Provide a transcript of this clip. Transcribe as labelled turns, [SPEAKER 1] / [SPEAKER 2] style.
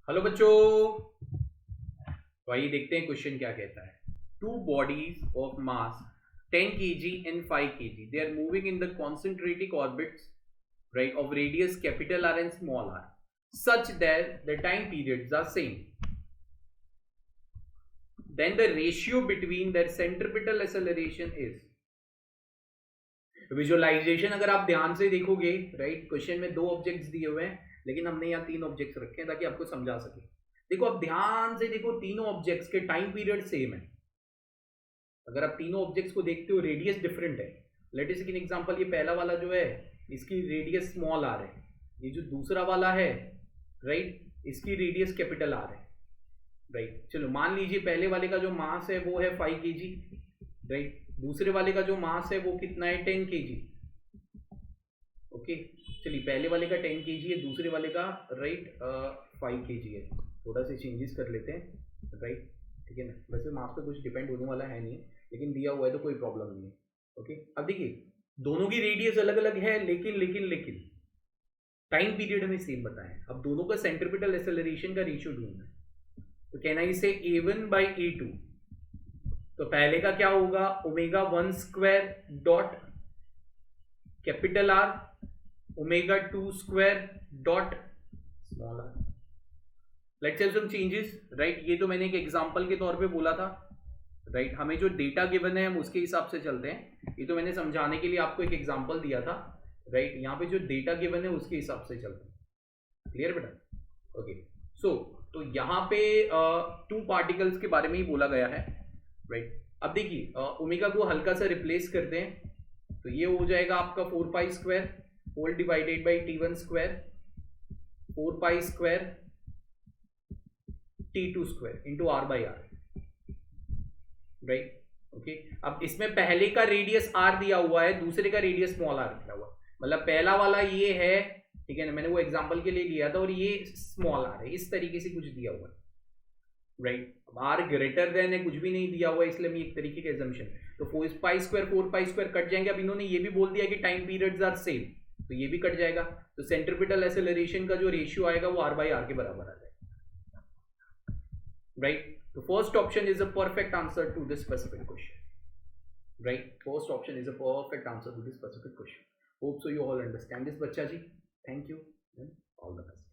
[SPEAKER 1] Hello बच्चों, तो आइए देखते हैं क्वेश्चन क्या कहता है। Two bodies of mass 10 kg and 5 kg, they are moving in the concentric orbits, right, of radius capital R and small r, such that the time periods are same. Then the ratio between their centripetal acceleration is. Visualisation अगर आप ध्यान से देखोगे, right, question में दो objects दिए हुए हैं लेकिन हमने यहाँ तीन ऑब्जेक्ट्स रखे हैं ताकि आपको समझा सके। देखो, आप ध्यान से देखो, तीनों ऑब्जेक्ट्स के टाइम पीरियड सेम है। अगर आप तीनों ऑब्जेक्ट्स को देखते हो, रेडियस डिफरेंट है। Let us take an example, ये पहला वाला जो है इसकी रेडियस स्मॉल आर है, ये जो दूसरा वाला है, राइट, इसकी रेडियस कैपिटल आर है, राइट। चलो मान लीजिए पहले वाले का जो मास है वो है 5 kg, राइट, दूसरे वाले का जो मास है वो कितना है 10 kg। ओके, चलिए पहले वाले का 10 kg है, दूसरे वाले का राइट 5 kg है। थोड़ा सा चेंजेस कर लेते हैं, राइट, ठीक है ना। वैसे मास पे कुछ डिपेंड होने वाला है नहीं, लेकिन दिया हुआ है तो कोई प्रॉब्लम नहीं है। ओके, अब देखिए दोनों की रेडियस अलग अलग है, लेकिन टाइम पीरियड हमें सेम बताया है। अब दोनों का सेंट्रिपिटल एक्सेलरेशन का रेशियो ढूंढना है, तो कहना इसे A1 by A2। तो पहले का क्या होगा, omega 1 square dot capital R, omega 2 square dot small r. Let's have some changes, right. ये तो मैंने एक एग्जांपल के तौर पे बोला था, राइट। हमें जो डेटा गिवन है हम उसके हिसाब से चलते हैं। ये तो मैंने समझाने के लिए आपको एक एग्जांपल दिया था, राइट। यहाँ पे जो डेटा गिवन है उसके हिसाब से चलते हैं। क्लियर बेटा? ओके, सो तो यहाँ पे 2 पार्टिकल्स के बारे में ही बोला गया है, राइट। अब देखिए ओमेगा को हल्का सा रिप्लेस करते हैं, तो ये हो जाएगा आपका 4 pi square whole divided by T1 square, 4 pi square T2 square into R by R, right. Okay, अब इसमें पहले का रेडियस R दिया हुआ है, दूसरे का रेडियस स्मॉल r दिया हुआ है। मतलब पहला वाला ये है, ठीक है ना, मैंने वो एग्जांपल के लिए लिया था, और ये स्मॉल r है, इस तरीके से कुछ दिया हुआ है, राइट। अब r ग्रेटर देन है, कुछ भी नहीं दिया हुआ है, इसलिए मैं एक तरीके का एजम्पशन। तो 4 पाई स्क्वायर कट जाएंगे। अब इन्होंने ये भी बोल दिया कि टाइम पीरियड्स आर सेम, तो ये भी कट जाएगा। तो सेंट्रिपिटल एक्सेलरेशन का जो रेशियो आएगा वो R बाई आर के बराबर आ जाएगा, राइट। तो first option is a perfect answer to this specific question, right. First option is a perfect answer to this specific question. Hope so you all understand this बच्चा जी। Thank you, all the best.